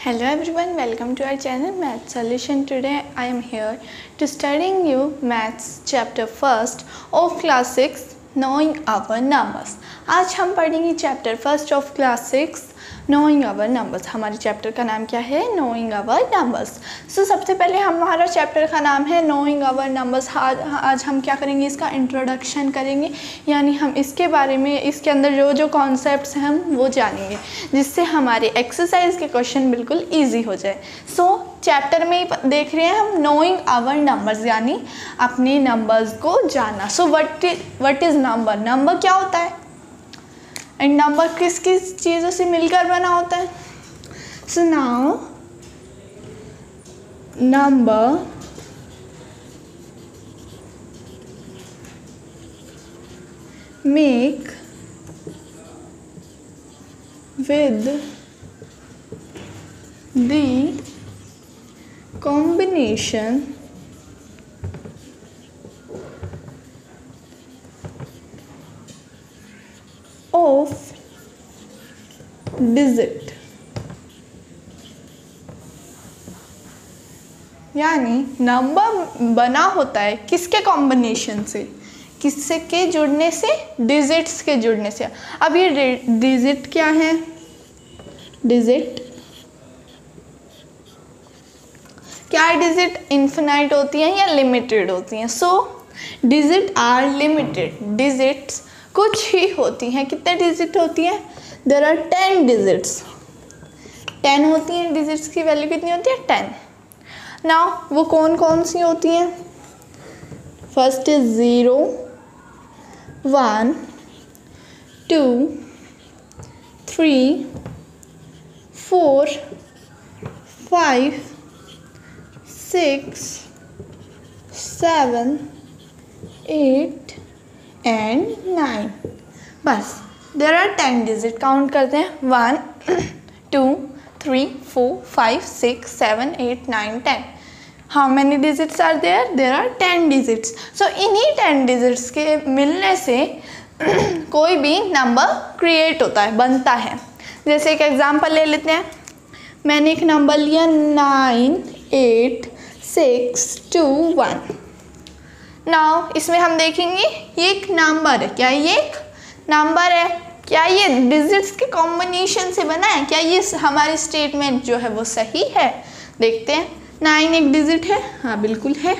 Hello everyone, welcome to our channel Math Solution. Today I am here to studying you Maths chapter 1st of class 6 Knowing Our Numbers. आज हम पढ़ेंगे chapter first of class 6 knowing our numbers. हमारे chapter का नाम क्या है? Knowing our numbers. सो सबसे पहले हमारा चैप्टर का नाम है नोइंग आवर नंबर्स. आज हम क्या करेंगे? इसका इंट्रोडक्शन करेंगे, यानी हम इसके बारे में, इसके अंदर जो जो कॉन्सेप्ट्स हैं हम वो जानेंगे, जिससे हमारे एक्सरसाइज के क्वेश्चन बिल्कुल ईजी हो जाए. सो चैप्टर में ही देख रहे हैं हम नोइंग आवर नंबर्स, यानी अपने नंबर्स को जानना. So what is number? Number क्या होता है एंड नंबर किस किस चीज़ों से मिलकर बना होता है? So now number make with the combination of digit, यानी नंबर बना होता है किसके कॉम्बिनेशन से? किससे के जुड़ने से? डिजिट्स के जुड़ने से. अब ये डिजिट क्या है? डिजिट क्या है? डिजिट इन्फिनाइट होती हैं या लिमिटेड होती हैं? सो डिजिट आर लिमिटेड. डिजिट्स कुछ ही होती हैं. कितने डिजिट होती हैं? There are 10 digits. 10 होती हैं. डिजिट्स की वैल्यू कितनी होती है? 10. नाउ वो कौन कौन सी होती हैं? First is 0, 1, 2, 3, 4, 5, 6, 7, 8 and 9. बस देर आर 10 डिजिट. काउंट करते हैं. 1, 2, 3, 4, 5, 6, 7, 8, 9, 10. How many digits are there? There are 10 digits. So इन्हीं 10 डिजिट्स के मिलने से कोई भी नंबर क्रिएट होता है, बनता है. जैसे एक एग्जांपल ले लेते हैं. मैंने एक नंबर लिया 9, 8, 6, 2, 1. नाउ इसमें हम देखेंगे ये एक नंबर है. क्या ये एक नंबर है? क्या ये डिजिट्स के कॉम्बिनेशन से बना है? क्या ये हमारी स्टेटमेंट जो है वो सही है? देखते हैं. 9 एक डिजिट है, हाँ बिल्कुल है.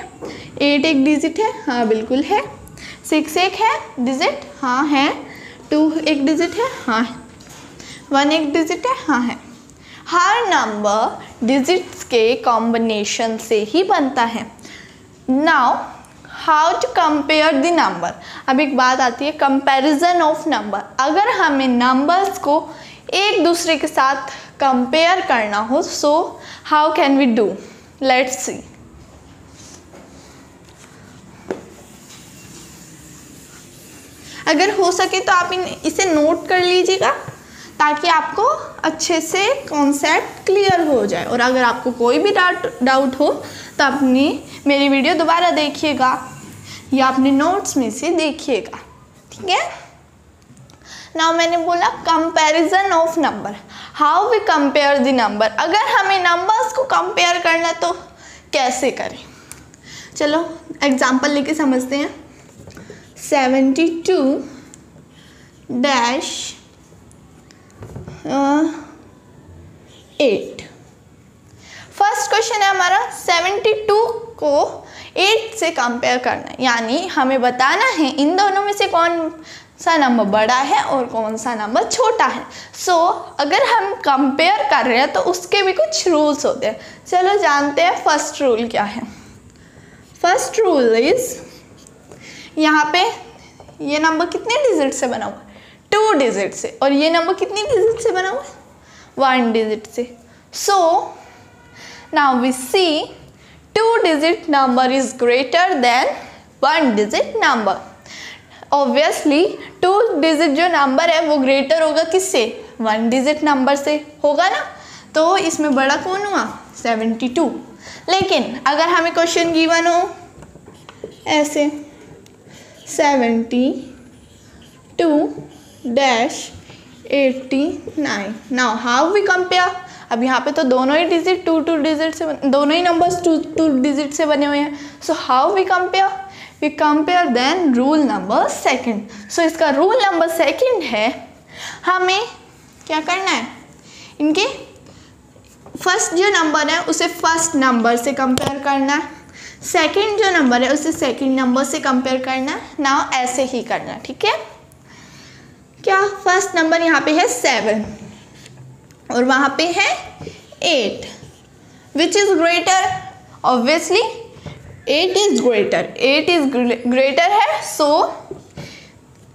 8 एक डिजिट है, हाँ बिल्कुल है. 6 एक है डिजिट, हाँ है. 2 एक डिजिट है, हाँ. 1 एक डिजिट है, हाँ है. हर नंबर डिजिट्स के कॉम्बिनेशन से ही बनता है. Now how to compare the number. अब एक बात आती है कंपैरिजन ऑफ नंबर. अगर हमें नंबर्स को एक दूसरे के साथ कंपेयर करना हो, so how can we do? Let's see. अगर हो सके तो आप इसे नोट कर लीजिएगा, ताकि आपको अच्छे से कॉन्सेप्ट क्लियर हो जाए. और अगर आपको कोई भी डाउट हो तो अपनी मेरी वीडियो दोबारा देखिएगा या अपने नोट्स में से देखिएगा. ठीक है. नाउ मैंने बोला comparison of number. How we compare the number. अगर हमें नंबर्स को कंपेयर करना तो कैसे करें? चलो एग्जांपल लेके समझते हैं. 72 डैश 8. फर्स्ट क्वेश्चन है हमारा 72 को 8 से कंपेयर करना है, यानी हमें बताना है इन दोनों में से कौन सा नंबर बड़ा है और कौन सा नंबर छोटा है. सो अगर हम कंपेयर कर रहे हैं तो उसके भी कुछ रूल्स होते हैं. चलो जानते हैं फर्स्ट रूल क्या है. फर्स्ट रूल इज, यहाँ पे ये नंबर कितने डिजिट से बना हुआ है? 2 डिजिट से. और ये नंबर कितनी डिजिट से बना हुआ है? 1 डिजिट से. सो now we see 2 digit number is greater than 1 digit number. Obviously 2 digit जो नंबर है वो ग्रेटर होगा किससे? 1 digit नंबर से होगा ना. तो इसमें बड़ा कौन हुआ? 72. लेकिन अगर हमें क्वेश्चन गिवन हो ऐसे 72 dash 89. Now how we compare? अब यहाँ पे तो दोनों ही डिजिट टू डिजिट से दोनों ही नंबर्स टू डिजिट से बने हुए हैं. So how we compare then rule number second. So इसका रूल नंबर सेकंड है, हमें क्या करना है, इनके फर्स्ट जो नंबर है उसे फर्स्ट नंबर से कंपेयर करना है, सेकंड जो नंबर है उसे सेकंड नंबर से कंपेयर करना है. नाउ ऐसे ही करना है. ठीक है, क्या फर्स्ट नंबर यहाँ पे है 7 और वहाँ पे है 8. Which is greater? Obviously 8 is greater है. सो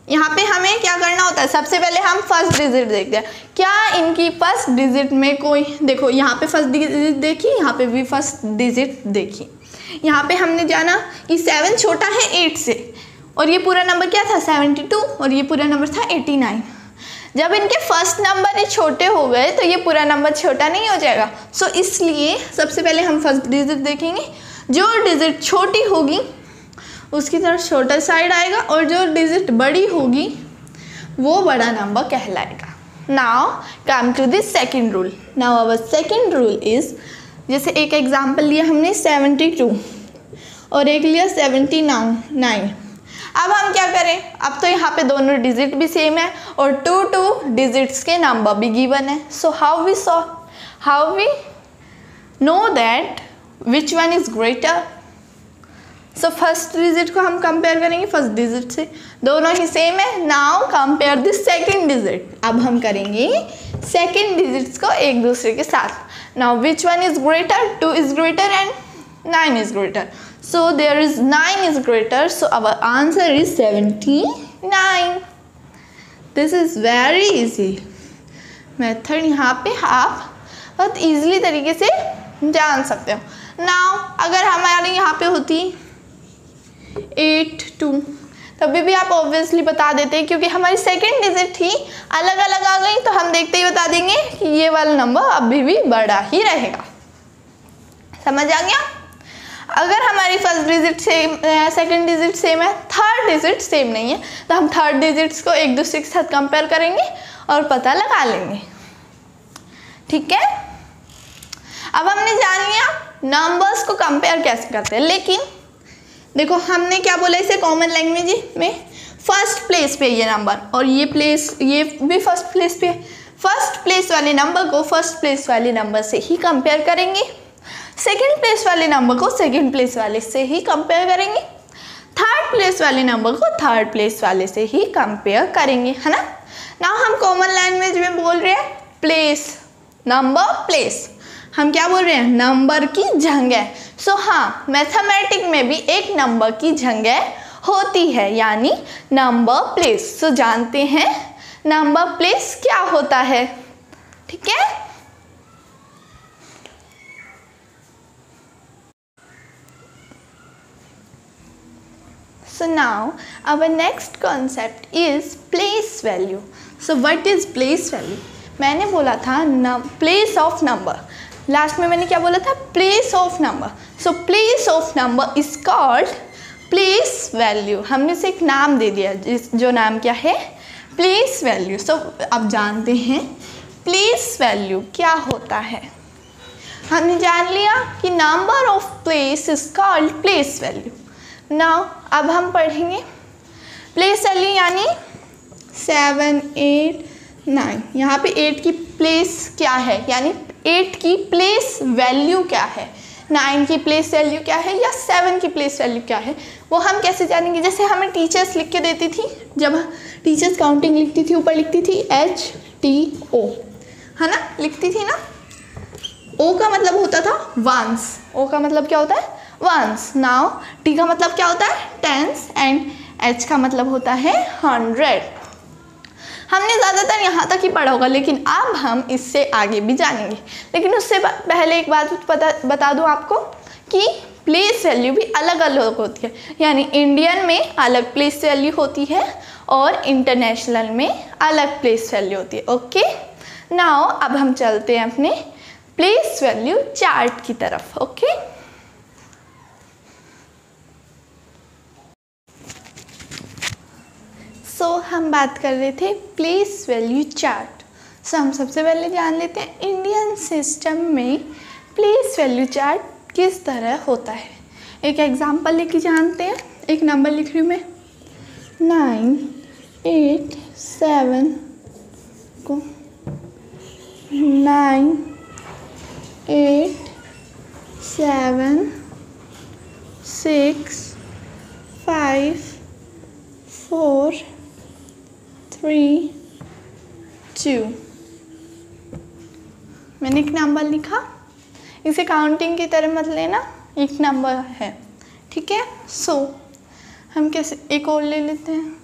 यहाँ पे हमें क्या करना होता है, सबसे पहले हम फर्स्ट डिजिट देखते हैं. क्या इनकी फर्स्ट डिजिट में कोई, देखो यहाँ पे फर्स्ट डिजिट देखी, यहाँ पे भी फर्स्ट डिजिट देखी. यहाँ पे हमने जाना कि 7 छोटा है 8 से, और ये पूरा नंबर क्या था 72, और ये पूरा नंबर था 89. जब इनके फर्स्ट नंबर ये छोटे हो गए तो ये पूरा नंबर छोटा नहीं हो जाएगा. सो इसलिए सबसे पहले हम फर्स्ट डिजिट देखेंगे. जो डिजिट छोटी होगी उसकी तरफ छोटा साइड आएगा, और जो डिजिट बड़ी होगी वो बड़ा नंबर कहलाएगा. Now come to this second rule. Now our second rule is, जैसे एक एग्जाम्पल लिया हमने 72 और एक लिया 79. अब हम क्या करें, अब तो यहाँ पे दोनों डिजिट भी सेम है और टू डिजिट्स के नंबर भी गिवन है. So how we know that which one is greater. So first digit को हम कंपेयर करेंगे फर्स्ट डिजिट से, दोनों ही सेम है. Now compare the second digit. अब हम करेंगे सेकेंड डिजिट्स को एक दूसरे के साथ. Now which one is greater? 2 is greater and 9 is greater. So there is 9 is greater. So our answer is 79. This is very easy. Method यहाँ पे आप बहुत easily तरीके से जान सकते हो. Now अगर हमारे यहाँ पे होती 8 2, तभी भी आप ऑब्वियसली बता देते, क्योंकि हमारी सेकेंड डिजिट थी अलग अलग आ गई, तो हम देखते ही बता देंगे कि ये वाला नंबर अभी भी बड़ा ही रहेगा. समझ आ गया? अगर हमारी first digit same, second digit same है, थर्ड डिजिट सेम नहीं है, तो हम थर्ड डिजिट्स को एक दूसरे के साथ कंपेयर करेंगे और पता लगा लेंगे. ठीक है, अब हमने जान लिया नंबर्स को कंपेयर कैसे करते हैं. लेकिन देखो हमने क्या बोला इसे कॉमन लैंग्वेज में, फर्स्ट प्लेस पे ये नंबर और ये प्लेस, ये भी फर्स्ट प्लेस पे. फर्स्ट प्लेस वाले नंबर को फर्स्ट प्लेस वाले नंबर से ही कंपेयर करेंगे, सेकेंड प्लेस वाले नंबर को सेकेंड प्लेस वाले से ही कंपेयर करेंगे, थर्ड प्लेस वाले नंबर को थर्ड प्लेस वाले से ही कंपेयर करेंगे, है ना. नाउ हम कॉमन लैंग्वेज में बोल रहे हैं प्लेस, नंबर प्लेस. हम क्या बोल रहे हैं, नंबर की जगह. सो हाँ, मैथमेटिक में भी एक नंबर की जगह होती है, यानी नंबर प्लेस. सो जानते हैं नंबर प्लेस क्या होता है. ठीक है, so now our next concept is place value. So what is place value? मैंने बोला था place of number. लास्ट में मैंने क्या बोला था, place of number. So place of number is called place value. हमने इसे एक नाम दे दिया, जो नाम क्या है, place value. So अब जानते हैं place value क्या होता है. हमने जान लिया कि number of place is called place value. Now अब हम पढ़ेंगे प्लेस वैल्यू, यानी 7 8 9. यहाँ पे 8 की प्लेस क्या है, यानी 8 की प्लेस वैल्यू क्या है, 9 की प्लेस वैल्यू क्या है, या 7 की प्लेस वैल्यू क्या है, वो हम कैसे जानेंगे. जैसे हमें टीचर्स लिख के देती थी, जब टीचर्स काउंटिंग लिखती थी ऊपर लिखती थी HTO, है ना, लिखती थी ना. O का मतलब होता था वंस, O का मतलब क्या होता है वंस. नाउ T का मतलब क्या होता है टेंस, एंड H का मतलब होता है 100. हमने ज़्यादातर यहाँ तक ही पढ़ा होगा, लेकिन अब हम इससे आगे भी जानेंगे. लेकिन उससे पहले एक बात बता दूँ आपको कि प्लेस वैल्यू भी अलग अलग होती है, यानी इंडियन में अलग प्लेस वैल्यू होती है और इंटरनेशनल में अलग प्लेस वैल्यू होती है. ओके, नाउ अब हम चलते हैं अपने प्लेस वैल्यू चार्ट की तरफ. ओके, सो हम बात कर रहे थे प्लेस वैल्यू चार्ट. सो हम सबसे पहले जान लेते हैं इंडियन सिस्टम में प्लेस वैल्यू चार्ट किस तरह होता है। एक एग्जांपल लेके जानते हैं। एक नंबर लिख रही हूँ मैं 9 8 7 को 9 8 7 6 5 4 3 2। मैंने एक नंबर लिखा, इसे काउंटिंग की तरह मत लेना, एक नंबर है, ठीक है। सो हम कैसे एक और ले लेते हैं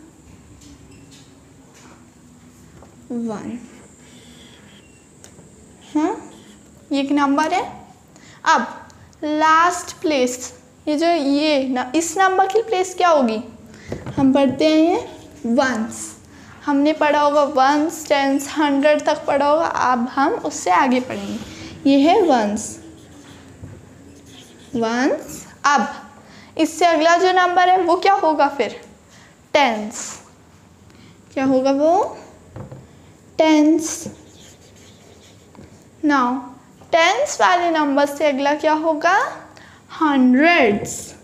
1। हाँ, ये एक नंबर है। अब लास्ट प्लेस, ये जो ये ना, इस नंबर की प्लेस क्या होगी, हम पढ़ते हैं वंस। हमने पढ़ा होगा वंस, टेंस, 100 तक पढ़ा होगा। अब हम उससे आगे पढ़ेंगे। ये है वंस, वंस। अब इससे अगला जो नंबर है वो क्या होगा फिर, टेंस। क्या होगा वो, टेंस। नाउ टेंस वाले नंबर से अगला क्या होगा, हंड्रेड्स।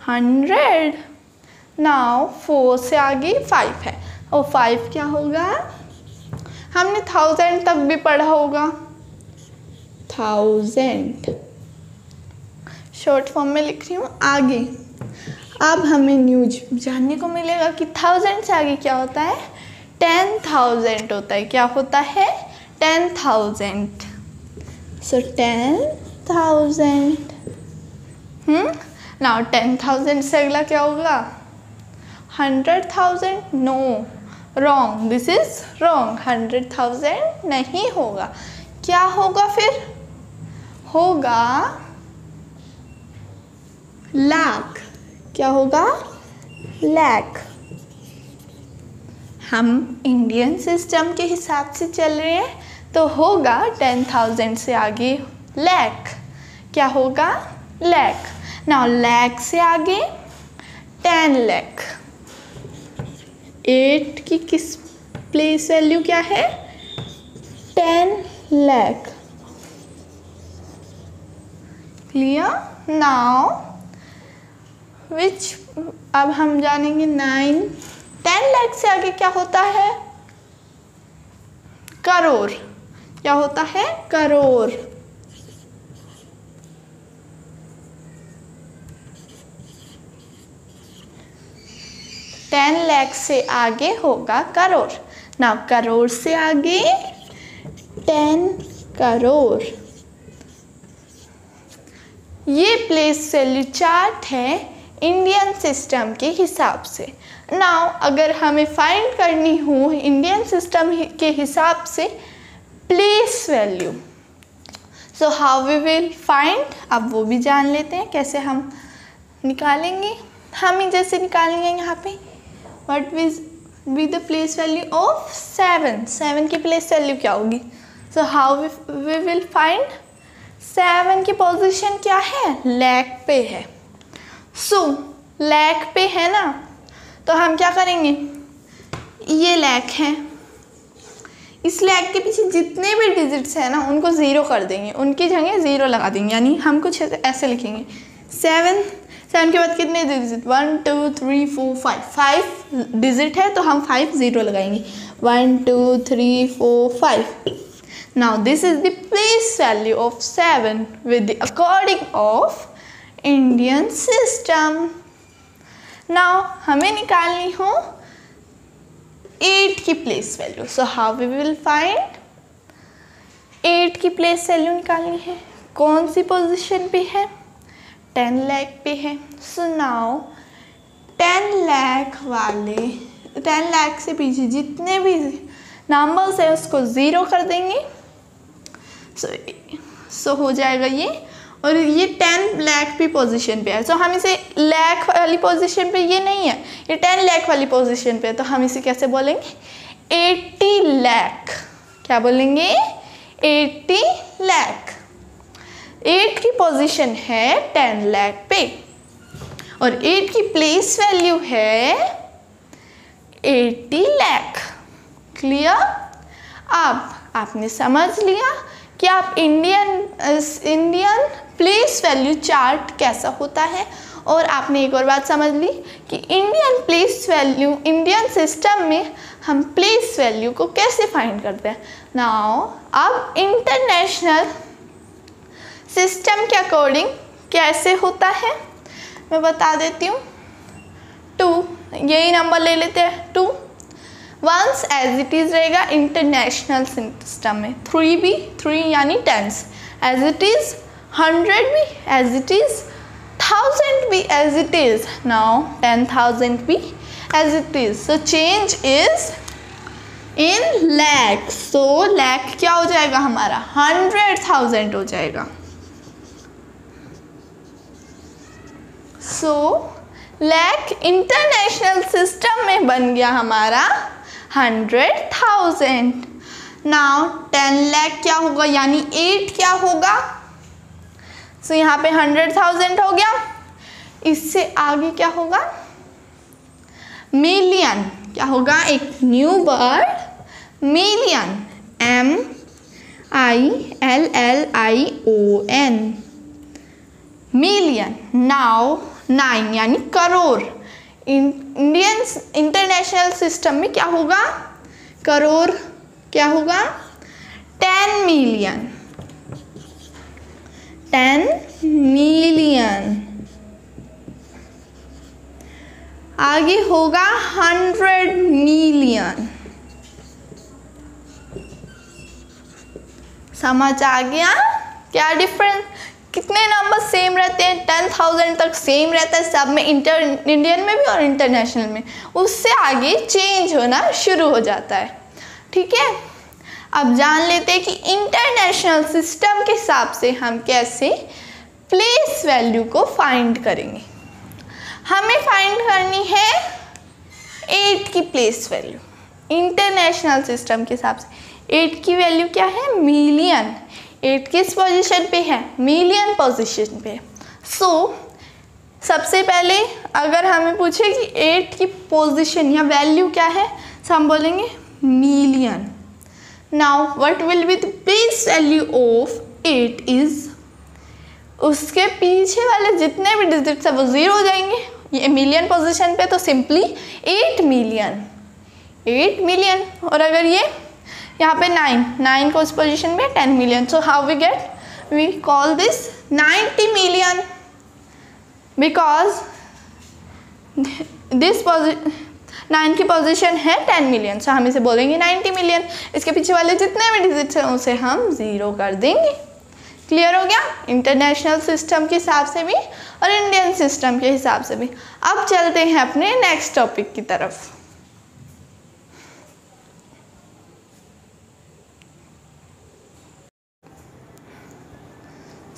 हंड्रेड। नाउ 4 से आगे 5 है, और 5 क्या होगा, हमने 1000 तक भी पढ़ा होगा, 1000। शॉर्ट फॉर्म में लिख रही हूँ आगे। अब हमें न्यूज जानने को मिलेगा कि 1000 से आगे क्या होता है, 10,000 होता है। क्या होता है, 10,000। सो 10,000। नाउ 10,000 से अगला क्या होगा, 100,000। No, wrong, this is wrong. 100,000 नहीं होगा। क्या होगा फिर, होगा लाख। क्या होगा, लाख। हम इंडियन सिस्टम के हिसाब से चल रहे हैं तो होगा 10,000 से आगे लाख। क्या होगा, लाख। नाउ लाख से आगे 10 लाख। 8 की किस प्लेस वैल्यू क्या है, 10 लाख। क्लियर। नाउ विच, अब हम जानेंगे 9। 10 लाख से आगे क्या होता है, करोड़। क्या होता है, करोड़। टेन लाख से आगे होगा करोड़। ना करोड़ से आगे 10 करोड़। ये प्लेस वैल्यू चार्ट है इंडियन सिस्टम के हिसाब से। नाउ अगर हमें फाइंड करनी हो इंडियन सिस्टम के हिसाब से place value, so how we will find, अब वो भी जान लेते हैं कैसे हम निकालेंगे। हम ही जैसे निकालेंगे यहाँ पे, what will be the place value of 7। 7 की प्लेस वैल्यू क्या होगी, so how we will find. 7 की पोजीशन क्या है, लाख पे है। सो लाख पे है ना, तो हम क्या करेंगे, ये लाख है, इस लाख के पीछे जितने भी डिजिट्स हैं ना उनको ज़ीरो कर देंगे, उनकी जगह ज़ीरो लगा देंगे। यानी हम कुछ ऐसे लिखेंगे 7 के बाद कितने डिजिट, 1 2 3 4 5, 5 डिजिट है तो हम 5 ज़ीरो लगाएंगे, 1 2 3 4 5। Now this is the place value of 7 with the according of Indian system. Now हमें निकालनी हो 8 की place value. So how we will find 8 की प्लेस वैल्यू निकालनी है, कौन सी पोजीशन पे है, 10 लाख पे है। So now 10 लाख वाले 10 लाख से जितने भी नंबर्स है उसको ज़ीरो कर देंगे। सो हो जाएगा ये, और ये 10 लाख भी पोजीशन पे है। सो हम इसे लाख वाली पोजीशन पे ये नहीं है, ये 10 लाख वाली पोजीशन पे है, तो हम इसे कैसे बोलेंगे, 80 लाख। क्या बोलेंगे, 80 लाख। 8 की पोजीशन है 10 लाख पे और 8 की प्लेस वैल्यू है 80 लाख। क्लियर? अब आपने समझ लिया कि आप इंडियन प्लेस वैल्यू चार्ट कैसा होता है, और आपने एक और बात समझ ली कि Indian place value, Indian system में हम प्लेस वैल्यू को कैसे फाइंड करते हैं। नाउ अब इंटरनेशनल सिस्टम के अकॉर्डिंग कैसे होता है मैं बता देती हूँ। 2, यही नंबर ले लेते हैं 2 वंस एज इट इज़ रहेगा इंटरनेशनल सिस्टम में। 3 भी 3 यानी टेंस एज इट इज़, 100 भी एज इट इज़, 1000 भी एज इट इज़, नाउ 10,000 भी as it is. So change is in lakh, so lakh क्या हो जाएगा हमारा 100,000 हो जाएगा। सो लैख इंटरनेशनल सिस्टम में बन गया हमारा 100,000। नाउ 10 लाख क्या होगा यानी 8 क्या होगा। सो यहाँ पे 100,000 हो गया। इससे आगे क्या होगा मिलियन, क्या होगा एक new word million, MILLION million. Now 9 यानी करोड़। इंडियन इंटरनेशनल सिस्टम में क्या होगा करोड़, क्या होगा 10 मिलियन, 10 मिलियन। आगे होगा 100 मिलियन। समझ आ गया क्या डिफरेंस? कितने नंबर सेम रहते हैं 10,000 तक सेम रहता है सब में, इंडियन में भी और इंटरनेशनल में। उससे आगे चेंज होना शुरू हो जाता है। ठीक है, अब जान लेते हैं कि इंटरनेशनल सिस्टम के हिसाब से हम कैसे प्लेस वैल्यू को फाइंड करेंगे। हमें फाइंड करनी है 8 की प्लेस वैल्यू। इंटरनेशनल सिस्टम के हिसाब से 8 की वैल्यू क्या है मिलियन। 8 किस पोजीशन पे है मिलियन पोजीशन पे। सो सबसे पहले अगर हमें पूछे कि 8 की पोजीशन या वैल्यू क्या है तो हम बोलेंगे million. Now what will be the place value of 8 is, उसके पीछे वाले जितने भी डिजिट्स है वो 0 हो जाएंगे। ये मिलियन पोजीशन पे तो सिंपली 8 मिलियन, 8 मिलियन। और अगर ये यहाँ पे 9 को उस पोजीशन में 10 million. So how we get, we call this 90 million because this 9 की पोजीशन है 10 मिलियन। सो हम इसे बोलेंगे 90 मिलियन। इसके पीछे वाले जितने भी डिजिट्स हैं उसे हम 0 कर देंगे। क्लियर हो गया इंटरनेशनल सिस्टम के हिसाब से भी और इंडियन सिस्टम के हिसाब से भी। अब चलते हैं अपने नेक्स्ट टॉपिक की तरफ।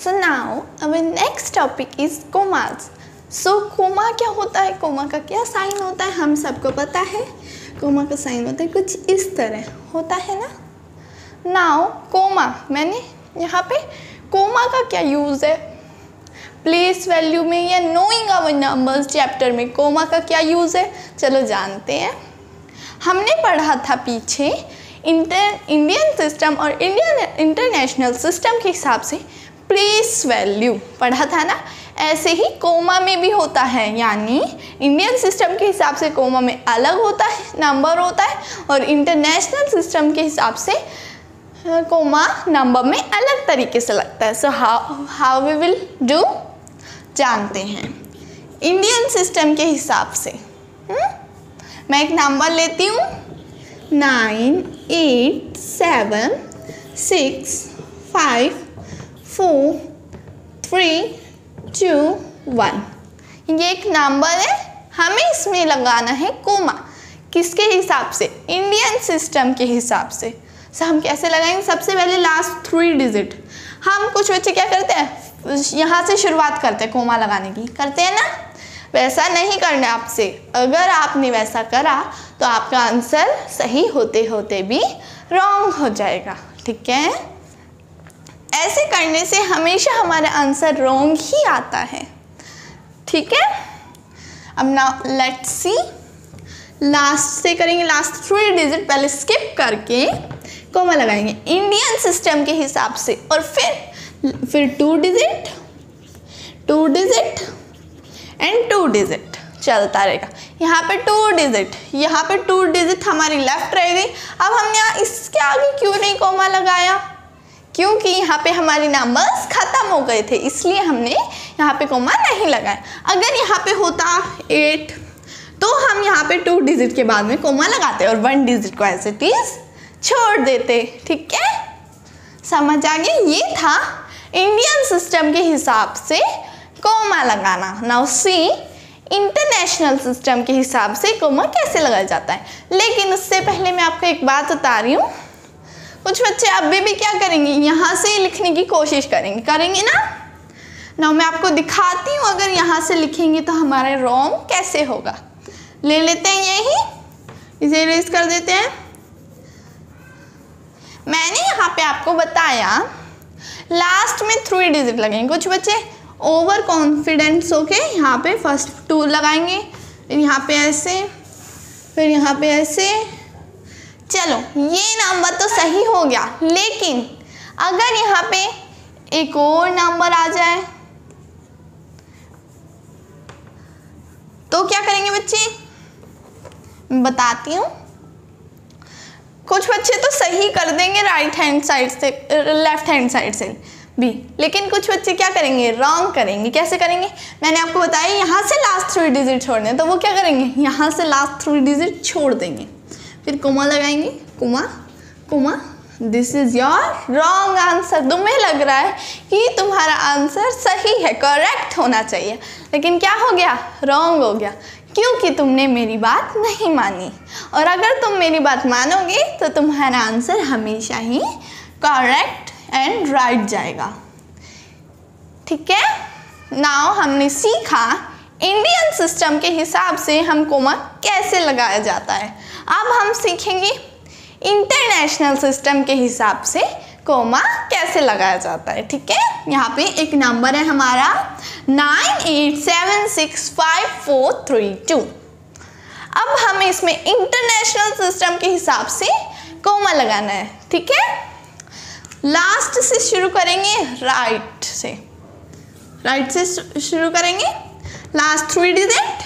So now our next topic is commas. So comma क्या होता है, comma का क्या साइन होता है हम सबको पता है। comma का साइन होता है कुछ इस तरह होता है ना। Now comma, मैंने यहाँ पे comma का क्या यूज़ है प्लेस वैल्यू में या नोइंग आवर नंबर्स चैप्टर में comma का क्या यूज़ है चलो जानते हैं। हमने पढ़ा था पीछे इंडियन सिस्टम और इंटरनेशनल सिस्टम के हिसाब से प्लेस वैल्यू पढ़ा था ना। ऐसे ही कोमा में भी होता है, यानी इंडियन सिस्टम के हिसाब से कोमा में अलग होता है नंबर होता है और इंटरनेशनल सिस्टम के हिसाब से कोमा नंबर में अलग तरीके से लगता है। So how we will do जानते हैं। इंडियन सिस्टम के हिसाब से मैं एक नंबर लेती हूँ 9 8 7 6 5 4 3 2 1। ये एक नंबर है, हमें इसमें लगाना है कोमा। किसके हिसाब से? इंडियन सिस्टम के हिसाब से। सो हम कैसे लगाएंगे? सबसे पहले लास्ट 3 डिजिट। हम कुछ बच्चे क्या करते हैं यहाँ से शुरुआत करते हैं कोमा लगाने की, करते हैं ना। वैसा नहीं करना आपसे। अगर आपने वैसा करा तो आपका आंसर सही होते होते भी रॉन्ग हो जाएगा। ठीक है, ऐसे करने से हमेशा हमारा आंसर रॉन्ग ही आता है, ठीक है। अब नाउ लेट्स सी, लास्ट से करेंगे, लास्ट 3 डिजिट पहले स्किप करके कॉमा लगाएंगे इंडियन सिस्टम के हिसाब से, और फिर 2 डिजिट एंड 2 डिजिट चलता रहेगा। यहाँ पे 2 डिजिट, यहाँ पे 2 डिजिट हमारी लेफ्ट रह गई। अब हमने यहाँ इसके आगे क्यों नहीं कॉमा लगाया, क्योंकि यहाँ पे हमारे नंबर्स खत्म हो गए थे, इसलिए हमने यहाँ पे कॉमा नहीं लगाया। अगर यहाँ पे होता 8 तो हम यहाँ पे 2 डिजिट के बाद में कॉमा लगाते और 1 डिजिट को एज इट इज छोड़ देते, ठीक है। समझ आ गया, ये था इंडियन सिस्टम के हिसाब से कॉमा लगाना। नाउ सी, इंटरनेशनल सिस्टम के हिसाब से कॉमा कैसे लगाया जाता है। लेकिन उससे पहले मैं आपको एक बात बता रही हूँ, कुछ बच्चे अभी भी क्या करेंगे, यहाँ से लिखने की कोशिश करेंगे ना। नाउ मैं आपको दिखाती हूँ, अगर यहाँ से लिखेंगे तो हमारा रॉन्ग कैसे होगा। ले लेते हैं यही, इसे इरेज कर देते हैं। मैंने यहाँ पे आपको बताया लास्ट में 3 डिजिट लगेंगे। कुछ बच्चे ओवर कॉन्फिडेंस होके यहाँ पे फर्स्ट 2 लगाएंगे, फिर यहाँ पे ऐसे, फिर यहाँ पे ऐसे। चलो ये नंबर तो सही हो गया, लेकिन अगर यहाँ पे एक और नंबर आ जाए तो क्या करेंगे बच्चे, मैं बताती हूँ। कुछ बच्चे तो सही कर देंगे राइट हैंड साइड से, लेफ्ट हैंड साइड से भी, लेकिन कुछ बच्चे क्या करेंगे, रॉन्ग करेंगे। कैसे करेंगे, मैंने आपको बताया यहाँ से लास्ट 3 डिजिट छोड़ने, तो वो क्या करेंगे, यहाँ से लास्ट 3 डिजिट छोड़ देंगे, फिर कोमा लगाएंगे, comma. This is your wrong answer. तुम्हें लग रहा है कि तुम्हारा आंसर सही है, करेक्ट होना चाहिए, लेकिन क्या हो गया, रॉन्ग हो गया, क्योंकि तुमने मेरी बात नहीं मानी। और अगर तुम मेरी बात मानोगे तो तुम्हारा आंसर हमेशा ही करेक्ट एंड राइट जाएगा, ठीक है। नाउ हमने सीखा इंडियन सिस्टम के हिसाब से हम कोमा कैसे लगाया जाता है। अब हम सीखेंगे इंटरनेशनल सिस्टम के हिसाब से कोमा कैसे लगाया जाता है, ठीक है। यहाँ पे एक नंबर है हमारा 98765432। अब हमें इसमें इंटरनेशनल सिस्टम के हिसाब से कोमा लगाना है, ठीक है। लास्ट से शुरू करेंगे, राइट से शुरू करेंगे, लास्ट 3 डिजिट,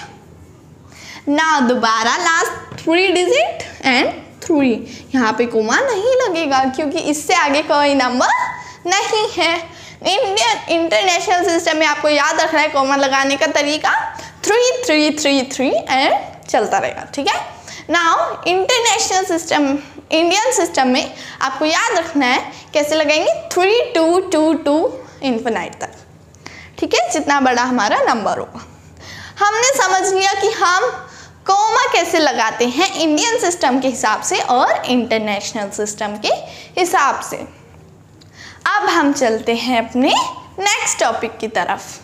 ना दोबारा लास्ट 3 डिजिट एंड 3। यहाँ पे कोमा नहीं लगेगा क्योंकि इससे आगे कोई नंबर नहीं है। इंटरनेशनल सिस्टम में आपको याद रखना है कोमा लगाने का तरीका 3 3 3 3 एंड चलता रहेगा, ठीक है। Now international system, Indian system में आपको याद रखना है कैसे लगाएंगे, 3 2 2 2 इन्फिनाइट तक, ठीक है, जितना बड़ा हमारा नंबर होगा। हमने समझ लिया कि हम कोमा कैसे लगाते हैं इंडियन सिस्टम के हिसाब से और इंटरनेशनल सिस्टम के हिसाब से। अब हम चलते हैं अपने नेक्स्ट टॉपिक की तरफ।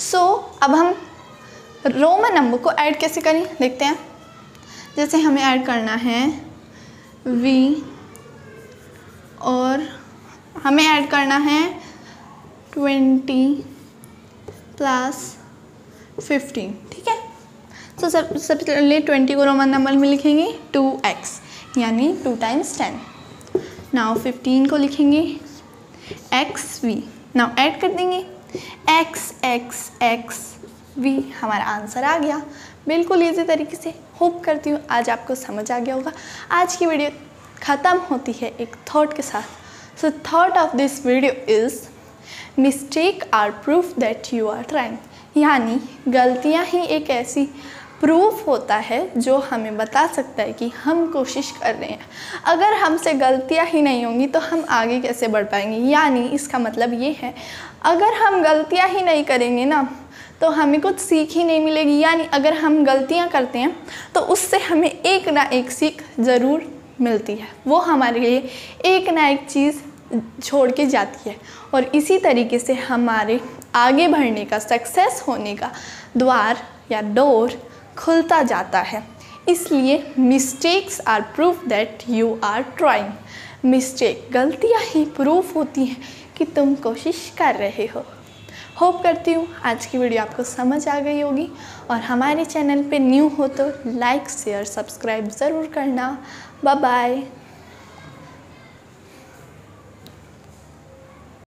सो अब हम रोमन नंबर को ऐड कैसे करें देखते हैं। जैसे हमें ऐड करना है v और हमें ऐड करना है 20 प्लस 15, ठीक है। तो सबसे पहले 20 को रोमन नंबर में लिखेंगे 2x यानी 2 टाइम्स 10। नाउ 15 को लिखेंगे xv। नाउ ऐड कर देंगे x v, हमारा आंसर आ गया बिल्कुल इजी तरीके से। होप करती हूँ आज आपको समझ आ गया होगा। आज की वीडियो ख़त्म होती है एक थॉट के साथ। So thought of this video is mistake are proof that you are trying, यानी गलतियाँ ही एक ऐसी प्रूफ होता है जो हमें बता सकता है कि हम कोशिश कर रहे हैं। अगर हमसे गलतियाँ ही नहीं होंगी तो हम आगे कैसे बढ़ पाएंगे। यानी इसका मतलब ये है, अगर हम गलतियाँ ही नहीं करेंगे ना तो हमें कुछ सीख ही नहीं मिलेगी। यानी अगर हम गलतियाँ करते हैं तो उससे हमें एक ना एक सीख ज़रूर मिलती है, वो हमारे लिए एक ना एक चीज़ छोड़ के जाती है। और इसी तरीके से हमारे आगे बढ़ने का, सक्सेस होने का द्वार या डोर खुलता जाता है। इसलिए mistakes are proof that you are trying. Mistake, गलतियाँ ही प्रूफ होती हैं कि तुम कोशिश कर रहे हो। होप करती हूँ आज की वीडियो आपको समझ आ गई होगी। और हमारे चैनल पे न्यू हो तो लाइक शेयर सब्सक्राइब ज़रूर करना। Bye bye.